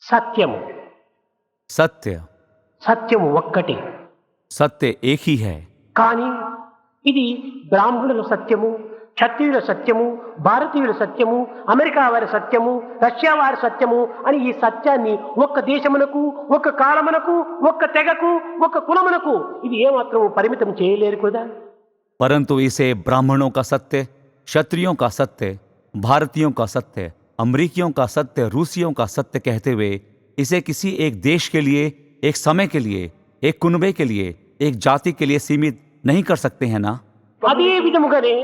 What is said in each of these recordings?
సత్యము. सत्य సత్యము ఒక్కటే. सत्य एक ही है, కానీ ఇది బ్రాహ్మణుల సత్యము, క్షత్రియుల సత్యము, భారతీయుల సత్యము, అమెరికా వారి సత్యము, రష్యా వారి సత్యము అని ఈ సత్యాన్ని ఒక్క దేశమునకు, ఒక్క కాలమునకు, ఒక్క తెగకు, ఒక్క కులమునకు ఇది ఏమాత్రం పరిమితం చేయలేరు కదా. परंतु इसे ब्राह्मणों का सत्य, क्षत्रियों का सत्य, भारतीयों का सत्य, अमरीकियों का सत्य, रूसियों का सत्य कहते हुए इसे किसी एक देश के लिए, एक समय के लिए, एक कुनबे के लिए, एक जाति के लिए सीमित नहीं कर सकते हैं ना। అదే విధముగానే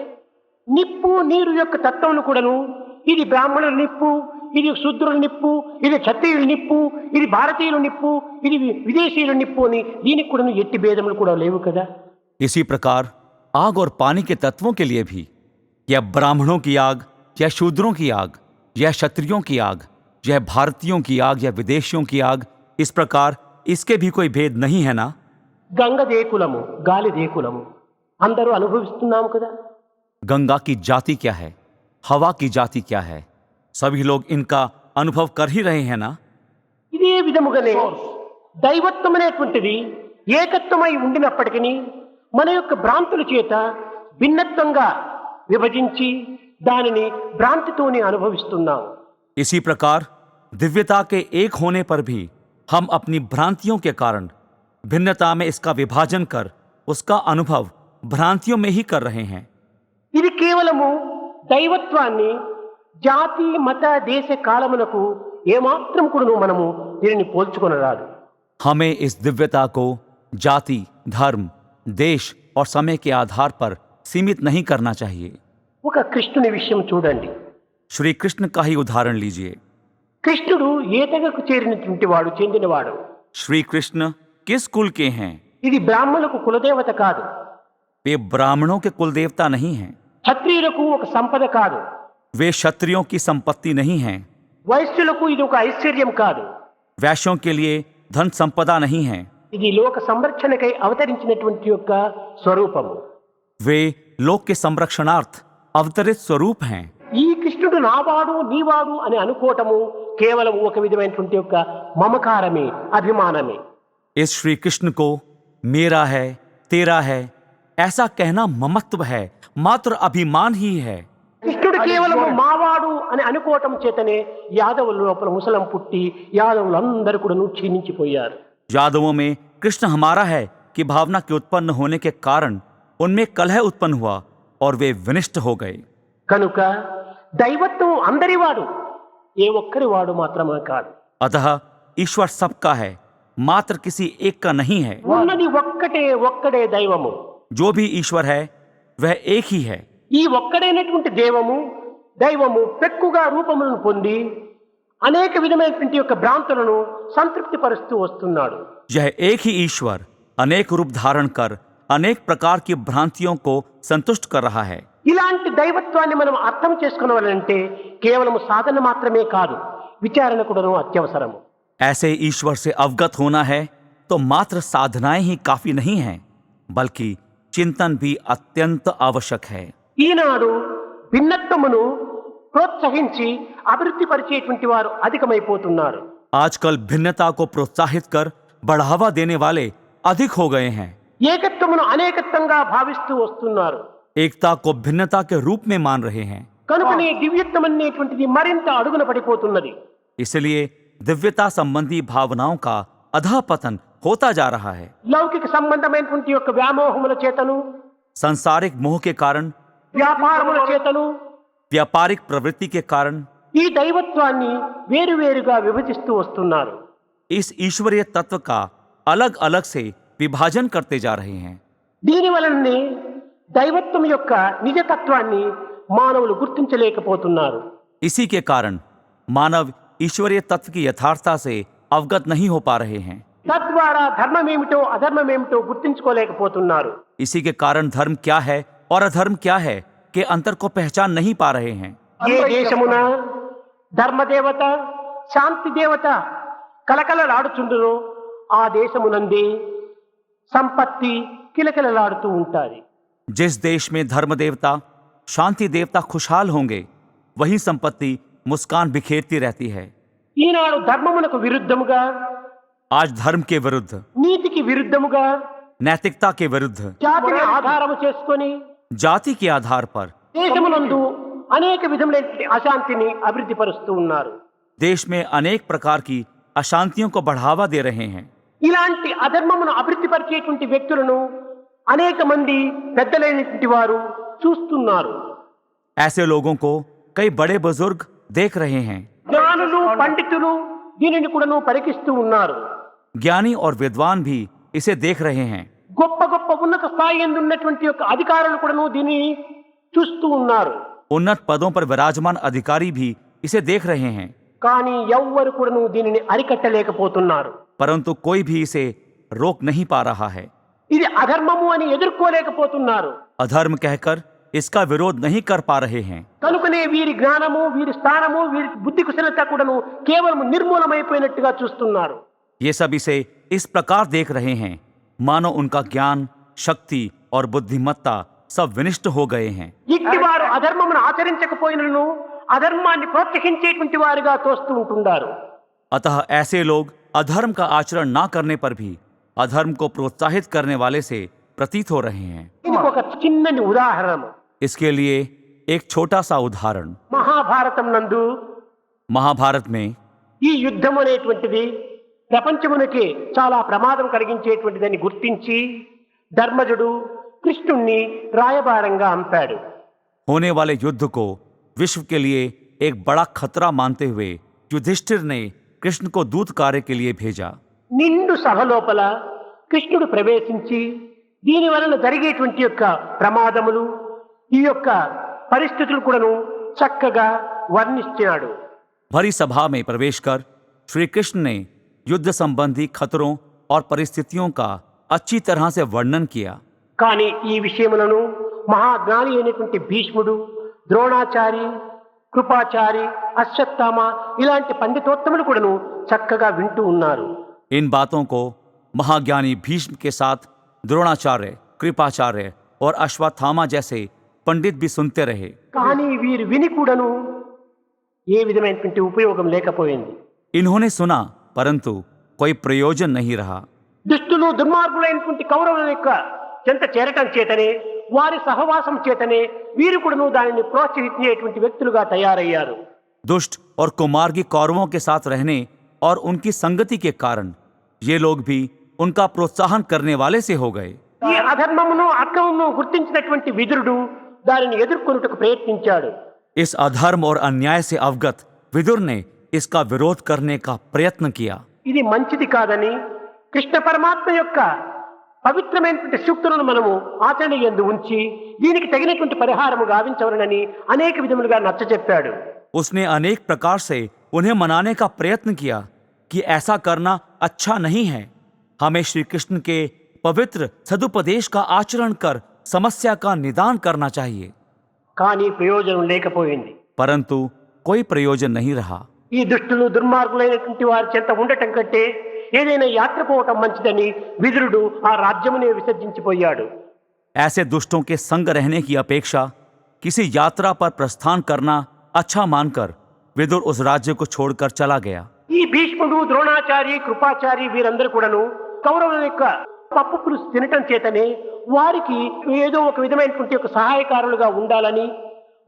నిప్పు నీరు యొక్క తత్వమును కూడాను ఇది బ్రాహ్మణుల నిప్పు, ఇది శూద్రుల నిప్పు, ఇది క్షత్రియుల నిప్పు, ఇది భారతీయుల నిప్పు, ఇది విదేశీయుల నిప్పు అని దీనికి కూడాను ఎట్టి భేదములు కూడా లేవు కదా. इसी प्रकार आग और पानी के तत्वों के लिए भी, यह ब्राह्मणों की आग या शूद्रों की आग, यह क्षत्रियों की आग, यह भारतीयों की आग या विदेशियों की आग, इस प्रकार इसके भी कोई भेद नहीं है ना। గంగదే కులము, గాలిదే కులము అందరూ అనుభవిస్తున్నాము కదా. गंगा की जाति क्या है, हवा की जाति क्या है, सभी लोग इनका अनुभव कर ही रहे हैं ना। ఇదే విధముగానే దైవత్వం అనేటువంటిది ఏకత్వమై ఉండినప్పటికీ మన యొక్క భ్రాంతుల చేత భిన్నత్వంగా విభజించి దానిని భ్రాంతితోనే అనుభవిస్తున్నాం. इसी प्रकार दिव्यता के एक होने पर भी हम अपनी भ्रांतियों के कारण भिन्नता में इसका विभाजन कर उसका अनुभव भ्रांतियों में ही कर रहे हैं। ఇది కేవలము దైవత్వాన్ని జాతి మత దేశ కాలమునకు ఏమాత్రం కూడా మనము దీనిని పోల్చుకొనరాదు. हमें इस दिव्यता को जाति, धर्म, देश और समय के आधार पर सीमित नहीं करना चाहिए। ఒక కృష్ణుని విషయం చూడండి. श्री कृष्ण का ही उदाहरण लीजिए। కృష్ణుడు ఏ తెగకు చేరినటువంటి వాడు, చెందినవాడు. श्री कृष्ण किस कुल के हैं? ఇది బ్రాహ్మణులకు కులదేవత కాదు, वे ब्राह्मणों के कुल देवता नहीं हैं, క్షత్రియులకు ఒక సంపద కాదు, वे क्षत्रियों की संपत्ति नहीं हैं, వైశ్యులకు ఇది ఒక ఐశ్వర్యం కాదు. वैश्यों के लिए धन संपदा नहीं है, ఇది లోక సంరక్షణకై అవతరించినటువంటి యొక్క స్వరూపము. वे लोक के संरक्षणार्थ अवतरित स्वरूप हैं। ఈ కృష్ణుడు నావాడు నీవాడు అని అనుకోవటము కేవలం ఒక విధమైనటువంటి యొక్క మమకారమే, అభిమానమే. इस श्री कृष्ण को मेरा है, तेरा है ऐसा कहना ममत्व है, मात्र अभिमान ही है। కృష్ణుడు కేవలం మావాడు అని అనుకోవటం చేతనే యాదవుల లోపల ముసలం పుట్టి యాదవులందరూ కూడా క్షీణించిపోయారు. यादवों में कृष्ण हमारा है कि भावना के उत्पन्न होने के कारण उनमें कलह उत्पन्न हुआ और वे विनिष्ट हो गए। కనుక దైవత్వం అందరివాడు, ఏ ఒక్కరి వాడు మాత్రమే కాదు. अतः ईश्वर सबका है, मात्र किसी एक का नहीं है। ఉన్నది ఒక్కడే దైవము. जो भी ईश्वर है वह एक ही है। ఈ ఒక్కడైనటువంటి దైవము పెక్కుగా రూపములను పొంది అనేక విధమైనటువంటి యొక్క భ్రాంతులను సంతృప్తి పరుస్తూ వస్తున్నాడు. यह एक ही ईश्वर अनेक रूप धारण कर अनेक प्रकार की भ्रांतियों को संतुष्ट कर रहा है। ఇలాంటి దైవత్వాన్ని మనం అర్థం చేసుకోవాలంటే కేవలం సాధన మాత్రమే కాదు, విచారణ కూడాను అత్యవసరము. ऐसे ईश्वर से अवगत होना है तो मात्र साधनाएं ही काफी नहीं हैं, बल्कि चिंतन भी अत्यंत आवश्यक है। ఈనాడు భిన్నత్వమును ప్రోత్సహించి అభివృద్ధి పరిచేటువంటి వారు అధికమైపోతున్నారు. आजकल भिन्नता को प्रोत्साहित कर बढ़ावा देने वाले अधिक हो गए हैं। ఏకత్వమును అనేకత్వంగా భావిస్తూ వస్తున్నారు. एकता को भिन्नता के रूप में मान रहे हैं, కనుకనే దివ్యత్వం అనేటువంటిది మరింత అడుగున పడిపోతున్నది. इसलिए दिव्यता संबंधी भावनाओं का अधःपतन होता जा रहा है। లౌకిక సంబంధమైనటువంటి యొక్క వ్యామోహముల చేతను, सांसारिक मोह के कारण, వ్యాపారముల చేతను व्यापारिक प्रवृत्ति के कारण ఈ దైవత్వాన్ని వేరువేరుగా విభజిస్తూ వస్తున్నారు. इस ईश्वरीय तत्व का अलग अलग से विभाजन करते जा रहे हैं। దీని వలననే దైవత్వం యొక్క నిజతత్వాన్ని మానవులు గుర్తించలేకపోతున్నారు. इसी के कारण मानव ईश्वरीय तत्व की यथार्थता से अवगत नहीं हो पा रहे हैं। తద్వారా ధర్మమేమిటో అధర్మమేమిటో గుర్తించుకోలేకపోతున్నారు. इसी के कारण धर्म क्या है और अधर्म क्या है के अंतर को पहचान नहीं पा रहे हैं। ఏ దేశమున ధర్మదేవత శాంతి దేవత కలకలలాడుచుండునో ఆ దేశమునందే సంపత్తి కిలకిలలాడుతూ ఉంటాది. जिस देश में धर्म देवता, शांति देवता खुशहाल होंगे, वही संपत्ति मुस्कान बिखेरती रहती है। ఈనాడు ధర్మమునకు విరుద్ధముగా, आज धर्म के विरुद्ध, నీతికి విరుద్ధముగా नैतिकता के विरुद्ध, జాతిని ఆధారము చేసుకొని जाति के आधार पर దేశమునందు అనేక విధములైన అశాంతిని అభివృద్ధి పరుస్తూ ఉన్నారు. देश में अनेक प्रकार की अशांतियों को बढ़ावा दे रहे हैं। ఇలాంటి అధర్మమును అభివృద్ధి పరిచేటువంటి వ్యక్తులను అనేక మంది పెద్దలైనటువంటి వారు చూస్తున్నారు. ऐसे लोगों को कई बड़े बुजुर्ग देख रहे हैं। జ్ఞానులు పండితులు దీనిని కూడాను పరికిస్తూ ఉన్నారు. ज्ञानी और विद्वान भी इसे देख रहे हैं। గొప్ప గొప్ప ఉన్నత స్థాయి యందు ఉన్నటువంటి యొక్క అధికారులు కూడాను దీన్ని చూస్తూ ఉన్నారు. उन्नत पदों पर विराजमान अधिकारी भी इसे देख रहे हैं, కానీ ఎవ్వరు కూడాను దీనిని అరికట్టలేకపోతున్నారు. परंतु कोई भी इसे रोक नहीं पा रहा है। ఇది అధర్మము అని ఎదుర్కోలేకపోతున్నారు. अधर्म कहकर इसका विरोध नहीं कर पा रहे हैं। కనుకనే వీరి జ్ఞానము, వీరి స్థానము, వీరి బుద్ధి కుశలత కూడాను కేవలం నిర్మూలమైపోయినట్టుగా చూస్తున్నారు. ये सब इसे इस प्रकार देख रहे हैं मानो उनका ज्ञान, शक्ति और बुद्धिमत्ता सब विनिष्ट हो गए हैं। ఇట్టి వారు అధర్మమును ఆచరించకపోయినను అధర్మాన్ని ప్రోత్సహించేటువంటి వారుగా తోస్తూ ఉంటున్నారు. अतः ऐसे लोग अधर्म का आचरण ना करने पर भी अधर्म को प्रोत्साहित करने वाले से प्रतीत हो रहे हैं। దీనికి ఒక చిన్నని ఉదాహరణ इसके लिए एक छोटा सा उदाहरण, మహాభారతం నందు महाभारत में ఈ యుద్ధం అనేటువంటిది ప్రపంచమునకి చాలా ప్రమాదం కలిగించేటువంటిదని గుర్తించి ధర్మజుడు కృష్ణుణ్ణి రాయబారంగా పంపాడు. होने वाले युद्ध को विश्व के लिए एक बड़ा खतरा मानते हुए युधिष्ठिर ने कृष्ण को दूत कार्य के लिए भेजा। నిండు సభ లోపల కృష్ణుడు ప్రవేశించి దీని వలన జరిగేటువంటి యొక్క ప్రమాదములు, ఈ యొక్క పరిస్థితులు కూడాను చక్కగా వర్ణించాడు. भरी सभा में प्रवेश कर श्री कृष्ण ने युद्ध संबंधी खतरों और परिस्थितियों का अच्छी तरह से वर्णन किया। కానీ ఈ విషయములను మహాజ్ఞాని అయినటువంటి భీష్ముడు, ద్రోణాచారి, కృపాచారి, అశ్వత్థామ ఇలాంటి పండితోత్తములు కూడాను చక్కగా వింటూ ఉన్నారు. इन बातों को महाज्ञानी भीष्म के साथ द्रोणाचार्य, कृपाचार्य और अश्वत्थामा जैसे पंडित भी सुनते रहे। కానీ వీరు విని కూడాను ఏ విధమైనటువంటి ఉపయోగం లేకపోయింది. इन्होंने सुना परंतु कोई प्रयोजन नहीं रहा। దుష్టులు దుర్మార్గులైనటువంటి కౌరవుల యొక్క చెంత చేరటం చేతనే, వారి సహవాసం చేతనే వీరు కూడాను దానిని ప్రోత్సహించేటువంటి వ్యక్తులుగా తయారయ్యారు. दुष्ट और कुमार्गी कौरवों के साथ रहने और उनकी संगति के कारण ये लोग भी उनका प्रोत्साहन करने वाले से हो गए। ఈ అధర్మమును అక్రమమును గుర్తించినటువంటి విదురుడు దానిని ఎదుర్కొనుటకు ప్రయత్నించాడు. इस अधर्म और अन्याय से अवगत विदुर ने इसका विरोध करने का प्रयत्न किया। ఇది మంచిది కాదని, కృష్ణ పరమాత్మ యొక్క పవిత్రమైనటువంటి సూక్తులను మనము ఆచరణ యందు ఉంచి దీనికి తగినటువంటి పరిహారము గావించవలనని అనేక విధములుగా నచ్చచెప్పాడు. उसने अनेक प्रकार से उन्हें मनाने का प्रयत्न किया कि ऐसा करना अच्छा नहीं है, हमें श्री कृष्ण के पवित्र सदुपदेश का आचरण कर समस्या का निदान करना चाहिए। కానీ ప్రయోజనం లేకపోయింది. परंतु कोई प्रयोजन नहीं रहा। ఈ దుష్టులు దుర్మార్గులైనటువంటి వారి చెంత ఉండటం కంటే ఏదైనా యాత్ర పోవటం మంచిదని విదురుడు ఆ రాజ్యమునే విసర్జించిపోయాడు. ऐसे दुष्टों के संग रहने की अपेक्षा किसी यात्रा पर प्रस्थान करना अच्छा मानकर विदुर उस राज्य को छोड़कर चला गया। ఈ భీష్ముడు, ద్రోణాచారి, కృపాచారి వీరందరూ కూడాను కౌరవుల యొక్క పప్పు పులుసు తినటం చేతనే వారికి ఏదో ఒక విధమైనటువంటి ఒక సహాయకారులుగా ఉండాలని,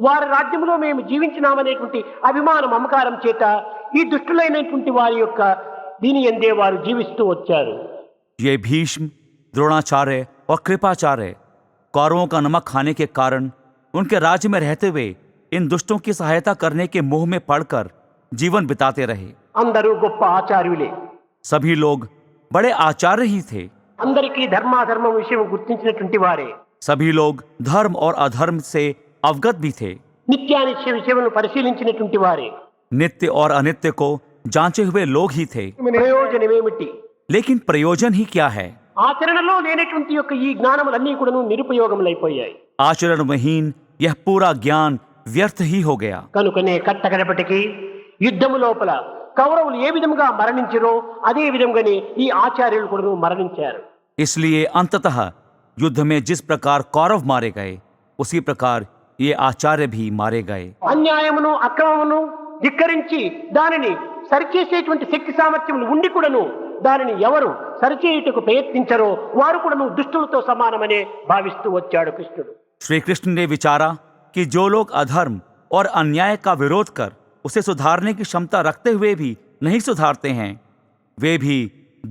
వారి రాజ్యంలో మేము జీవించినామనేటువంటి అభిమాన మమకారం చేత ఈ దుష్టులైనటువంటి వారి యొక్క దీని ఎందే వారు జీవిస్తూ వచ్చారు. ये भीष्म, द्रोणाचार्य और कृपाचार्य कौरवों का नमक खाने के कारण उनके राज्य में रहते हुए इन दुष्टों की सहायता करने के मोह में पड़कर जीवन बिताते रहे। అందరూ గొప్ప ఆచార్యులే, सभी लोग बड़े आचार्य ही थे। అందరికీ ధర్మాధర్మం విషయం గుర్తించినటువంటి వారే, सभी लोग धर्म और अधर्म से अवगत भी थे। నిత్యానిత్య విషయములను పరిశీలించినటువంటి వారే. नित्य और अनित्य को जांचे हुए लोग ही थे। ప్రయోజనమేమిటి? लेकिन प्रयोजन ही क्या है? ఆచరణలో లేనటువంటి యొక్క ఈ జ్ఞానములన్నీ కూడాను నిరుపయోగములైపోయాయి. आचरणविहीन यह पूरा ज्ञान व्यर्थ ही हो गया। కనుకనే కట్టకడపటికి యుద్ధము లోపల కౌరవులు ఏ విధంగా మరణించారో అదే విధంగానే ఈ ఆచార్యులు కూడా మరణించారు. इसलिए अंततः युद्ध में जिस प्रकार कौरव मारे गए उसी प्रकार ये आचार्य भी मारे गए। అన్యాయమును అక్రమమును ధిక్కరించి దానిని సరిచేసేటువంటి శక్తి సామర్థ్యములు ఉండి కూడాను దానిని ఎవరు సరిచేయుటకు ప్రయత్నించరో వారు కూడాను దుష్టులతో సమానమనే భావిస్తూ వచ్చాడు కృష్ణుడు. श्री कृष्ण ने विचारा कि जो लोग अधर्म और अन्याय का विरोध कर उसे सुधारने की क्षमता रखते हुए भी नहीं सुधारते हैं, वे भी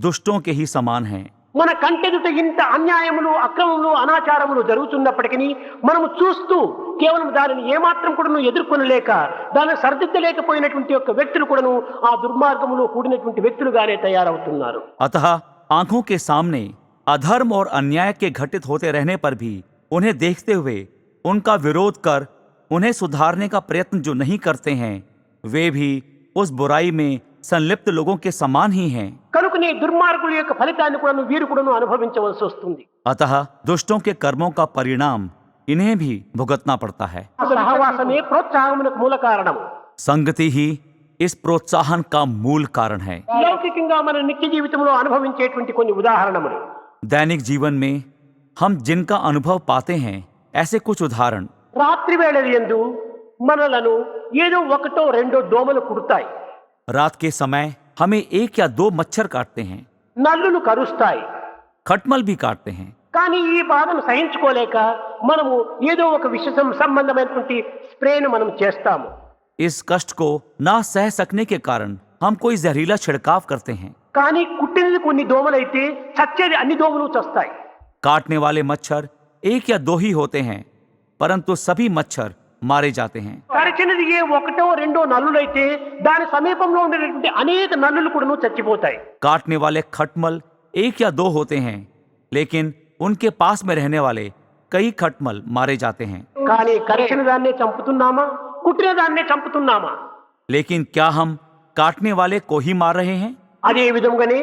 दुष्टों के ही समान हैं। మన కంటెదుట ఇంత అన్యాయములు అక్రమములు అనాచారములు జరుగుతున్నప్పటికీ మనము చూస్తూ కేవలం దానిని ఏమాత్రం కూడాను ఎదుర్కొనలేక దానిని సరిదిద్దలేకపోయినటువంటి యొక్క వ్యక్తులు కూడాను ఆ దుర్మార్గములో కూడినటువంటి వ్యక్తులుగానే తయారవుతున్నారు. अतः आंखों के सामने अधर्म और अन्याय के घटित होते रहने पर भी उन्हें देखते हुए उनका विरोध कर उन्हें सुधारने का प्रयत्न जो नहीं करते हैं, वे भी उस बुराई में संलिप्त लोगों के समान ही हैं। కనుకనే దుర్మార్గుల యొక్క ఫలితాన్ని కూడాను వీరు కూడాను అనుభవించవలసి వస్తుంది. अतः दुष्टों के कर्मों का परिणाम इन्हें भी भुगतना पड़ता है। సహవాసమే ప్రోత్సాహమునకు మూల కారణం. संगति ही इस प्रोत्साहन का मूल कारण है। లౌకికంగా మన నిత్య జీవితంలో అనుభవించేటువంటి కొన్ని ఉదాహరణలు. दैनिक जीवन में हम जिनका अनुभव पाते हैं, ऐसे कुछ उदाहरण। రాత్రి వేళల యందు మనలను ఏదో ఒకటో రెండో దోమలు కుడతాయి. रात के समय हमें एक या दो मच्छर काटते हैं, నల్లులు కరుస్తాయి. खटमल भी काटते हैं। కానీ ఈ బాధను సహించుకోలేక మనము ఏదో ఒక విష సంబంధమైనటువంటి స్ప్రేను మనం చేస్తాము. इस कष्ट को ना सह सकने के कारण हम कोई जहरीला छिड़काव करते हैं। కానీ కుట్టినది కొన్ని దోమలైతే చచ్చేది అన్ని దోమలు చస్తాయి. काटने वाले मच्छर एक या दो ही होते हैं, परंतु सभी मच्छर मारे जाते हैं। కరిచినది ఏ ఒకటో రెండో నల్లులైతే దాని సమీపంలో ఉండేటువంటి అనేక నల్లులు కూడా చచ్చిపోతాయి. काटने वाले खटमल एक या दो होते हैं, लेकिन उनके पास में रहने वाले कई खटमल मारे जाते हैं। కానీ కరిచిన దాన్నే చంపుతున్నామా, కుట్టిన దాన్నే చంపుతున్నామా? लेकिन क्या हम काटने वाले को ही मार रहे हैं? అదే విధంగానే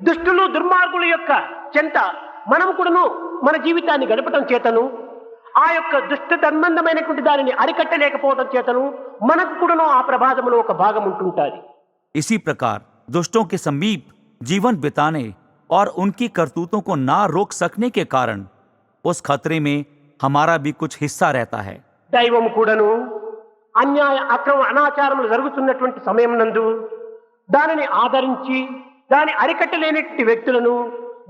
దుష్టులు దుర్మార్గుల యొక్క చెంత మనం కూడాను మన జీవితాన్ని గడపటం చేతను ఆ యొక్క దుష్ట సంబంధమైనటువంటి దానిని అరికట్టలేకపోవడం చేతను మనకు కూడాను ఆ ప్రమాదంలో ఒక భాగం ఉంటుంటుంది. इसी प्रकार दुष्टों के समीप जीवन बिताने और उनकी करतूतों को ना रोक सकने के कारण उस खतरे में हमारा भी कुछ हिस्सा रहता है। దైవం కూడాను అన్యాయ అక్రమ అనాచారములు జరుగుతున్నటువంటి సమయం నందు దానిని ఆదరించి దాని అరికట్టలేనటువంటి వ్యక్తులను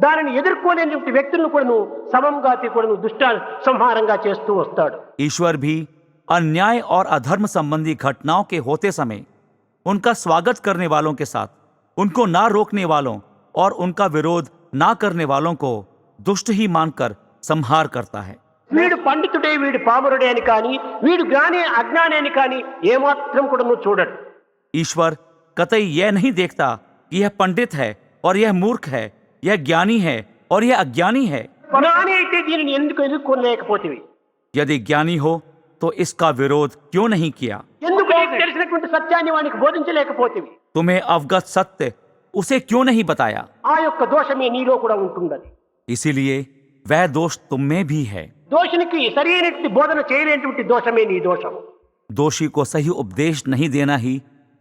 దానిని ఎదుర్కోలేనటువంటి వ్యక్తులను కూడాను సమంగా కూడాను దుష్ట సంహారంగా చేస్తూ వస్తాడు. ईश्वर भी अन्याय और अधर्म संबंधी घटनाओं के होते समय उनका स्वागत करने वालों के साथ उनको ना रोकने वालों और उनका विरोध ना करने वालों को दुष्ट ही मानकर संहार करता है। వీడు పండితుడే వీడు పామరుడే అని కానీ వీడు జ్ఞాని అజ్ఞాని అని కానీ ఏమాత్రం కూడాను చూడడు. ईश्वर कतई यह नहीं देखता कि यह पंडित है और यह मूर्ख है, यह ज्ञानी है और यह अज्ञानी है। జ్ఞాని అయితే దీనిని ఎందుకు ఎదుర్కొనలేకపోతివి? यदि ज्ञानी हो तो इसका विरोध क्यों नहीं किया? ఎందుకు నీకు తెలిసినటువంటి సత్యాన్ని వానికి బోధించలేకపోతివి? तुम्हें अवगत सत्य उसे क्यों नहीं बताया? ఆ యొక్క దోషమే నీలో కూడా ఉంటున్నది. इसीलिए वह दोष तुम में भी है। దోషునికి సరైనటువంటి బోధన చేయలేనటువంటి దోషమే నీ దోషం. दोषी को सही उपदेश नहीं देना ही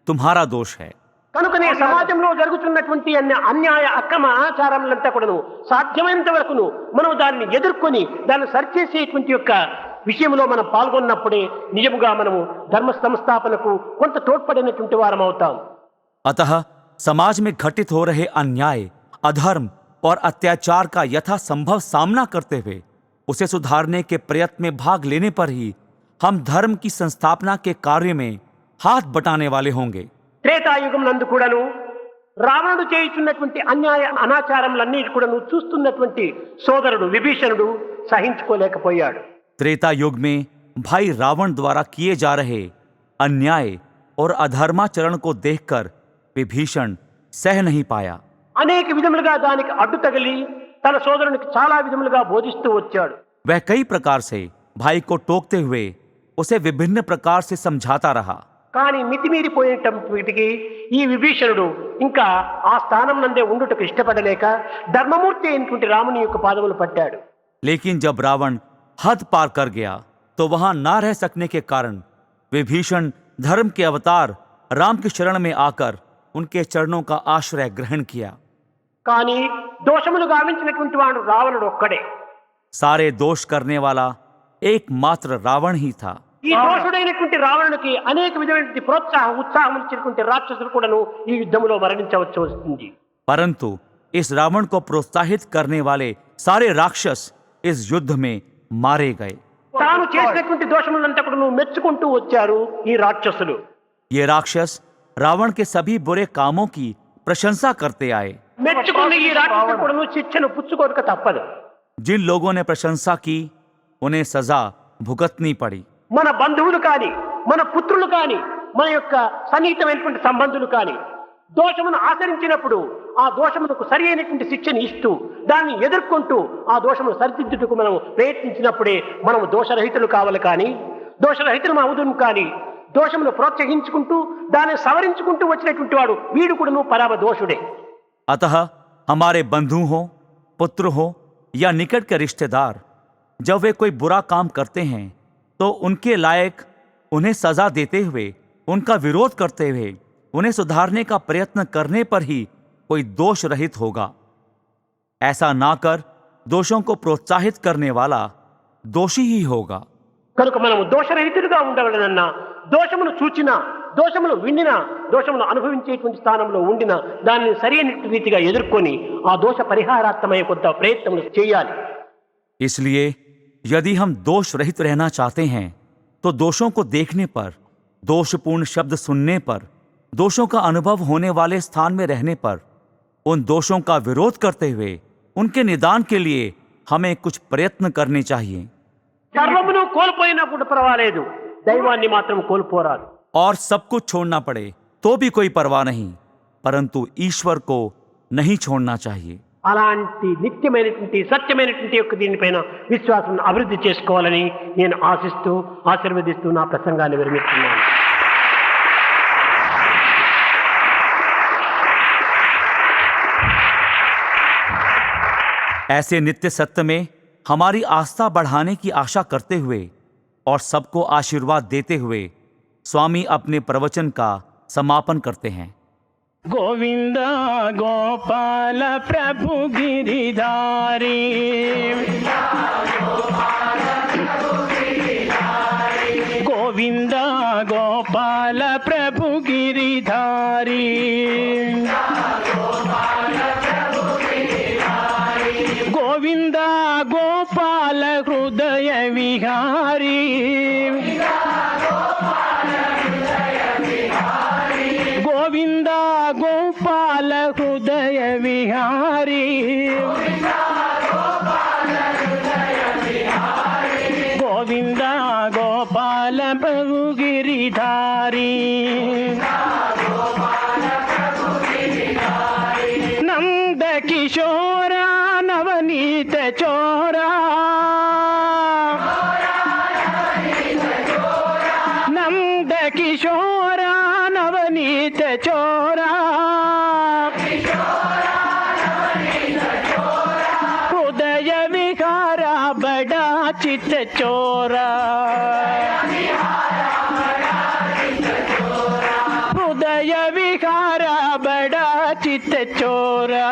तुम्हारा दोष है। కనుకనే సమాజంలో జరుగుతున్నటువంటి అన్యాయ అక్రమ ఆచారాలంతా కూడాను సాధ్యమైనంత వరకును మనం దాన్ని ఎదుర్కొని దాన్ని సరిచేసేటువంటి యొక్క విషయంలో మనం పాల్గొన్నప్పుడే నిజముగా మనము ధర్మ సంస్థాపనకు కొంత తోడ్పడినటువంటి వారం అవుతాం. अतः समाज में घटित हो रहे अन्याय, अधर्म और अत्याचार का यथासंभव सामना करते हुए उसे सुधारने के प्रयत्न में भाग लेने पर ही हम धर्म की संस्थापना के कार्य में हाथ बटाने वाले होंगे। త్రేతాయుగం నందు కూడాను రావణుడు చేయుచున్నటువంటి అన్యాయ అనాచారములన్నీ కూడాను చూస్తున్నటువంటి సోదరుడు విభీషణుడు సహించుకోలేకపోయాడు. त्रेता युग में भाई रावण द्वारा किए जा रहे अन्याय और अधर्माचरण को देखकर विभीषण सह नहीं पाया। అనేక విధములుగా దానికి అడ్డు తగిలి తన సోదరునికి చాలా విధములుగా బోధిస్తూ వచ్చాడు. वह कई प्रकार से भाई को टोकते हुए उसे विभिन्न प्रकार से समझाता रहा। కానీ మితిమీరిపోయేటప్పటికీ ఈ విభీషణుడు ఇంకా ఆ స్థానం నందే ఉండుటకు ఇష్టపడలేక ధర్మమూర్తి అయినటువంటి రాముని యొక్క పాదములు పట్టాడు. लेकिन जब रावण हद पार कर गया तो वहां ना रह सकने के कारण विभीषण धर्म के अवतार राम की शरण में आकर उनके चरणों का आश्रय ग्रहण किया। కానీ దోషములు గావించినటువంటి వాడు రావణుడు ఒక్కడే. सारे दोष करने वाला एकमात्र रावण ही था। ఈ దోషుడైనటువంటి రావణునికి అనేక విధమైనటువంటి ప్రోత్సాహం ఉత్సాహం ఇచ్చినటువంటి రాక్షసులు కూడాను ఈ యుద్ధంలో మరణించవచ్చు వస్తుంది. परंतु इस रावण को प्रोत्साहित करने वाले सारे राक्षस इस युद्ध में मारे गए. తాను చేసినటువంటి దోషములంతా కూడాను మెచ్చుకుంటూ వచ్చారు ఈ రాక్షసులు. ये राक्षस रावण के सभी बुरे कामों की प्रशंसा करते आए. మెచ్చుకున్న ఈ రాక్షసులు కూడాను శిక్షను పుచ్చుకోక తప్పదు. जिन लोगों ने प्रशंसा की उन्हें सजा भुगतनी पड़ी. మన బంధువులు కాని, మన పుత్రులు కాని, మన యొక్క సన్నిహితమైనటువంటి సంబంధులు కాని దోషమును ఆచరించినప్పుడు ఆ దోషమునకు సరి అయినటువంటి శిక్షను ఇస్తూ దాన్ని ఎదుర్కొంటూ ఆ దోషమును సరిదిద్దుటకు మనం ప్రయత్నించినప్పుడే మనం దోషరహితులు కావాలి. కానీ దోషరహితులు అవుదును. కానీ దోషమును ప్రోత్సహించుకుంటూ దాన్ని సవరించుకుంటూ వచ్చినటువంటి వాడు వీడు కూడాను పరమ దోషుడే. अतः हमारे बंधु हो, पुत्र हो या निकट के रिश्तेदार जब वे कोई बुरा काम करते हैं तो उनके लायक उन्हें सजा देते हुए, उनका विरोध करते हुए, उन्हें सुधारने का प्रयत्न करने पर ही कोई दोष रहित होगा. ऐसा ना कर दोषों को प्रोत्साहित करने वाला दोषी ही होगा. కనుక మనము దోషరహితులుగా ఉండవలనన్నా దోషమును చూచినా, దోషమును విండినా, దోషమును అనుభవించేటువంటి స్థానంలో ఉండినా దాన్ని సరైన రీతిగా ఎదుర్కొని ఆ దోష పరిహారాత్మక కొంత ప్రయత్నములు చేయాలి. इसलिए यदि हम दोष रहित रहना चाहते हैं तो दोषों को देखने पर, दोषपूर्ण शब्द सुनने पर, दोषों का अनुभव होने वाले स्थान में रहने पर उन दोषों का विरोध करते हुए उनके निदान के लिए हमें कुछ प्रयत्न करने चाहिए. సర్వమును కోల్పోయినా కూడా పర్వాలేదు, దైవాన్ని మాత్రం కోల్పోరాదు. और सब कुछ छोड़ना पड़े तो भी कोई परवाह नहीं, परंतु ईश्वर को नहीं छोड़ना चाहिए. అలాంటి నిత్యమైనటువంటి సత్యమైనటువంటి యొక్క దీనిపైన విశ్వాసం అభివృద్ధి చేసుకోవాలని నేను ఆశిస్తూ ఆశీర్వదిస్తూ నా ప్రసంగాన్ని విరమిస్తున్నాను. ऐसे नित्य सत्य में हमारी आस्था बढ़ाने की आशा करते हुए और सबको आशीर्वाद देते हुए स्वामी अपने प्रवचन का समापन करते हैं. गोविंद गोपाल प्रभु गिरिधारी, गोविंद गोपाल प्रभु गिरिधारी, गोविंद गोपाल हृदय विहारी, गोविंद गोपाल हृदय विहारी, गोविंद गोपाल प्रभु गिरिधारी, नंद किशोरा नवनीत चोरा, नंद किशोरा नवनीत चोरा, हृदय विहारा बड़ा चित चोरा, हृदय विहारा बड़ा चित चोरा,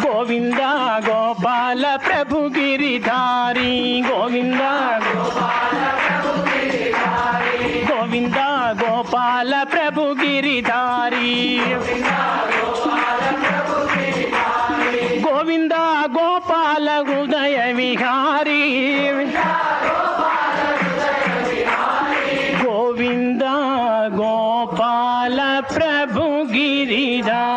गोविंद गोपाल प्रभु गिरिधारी, गोविंद गोविंद गोपाल प्रभु गिरिधारी, गोविंद गोपाल हृदय विहारी, गोविंद गोपाल प्रभु गिरिधारी.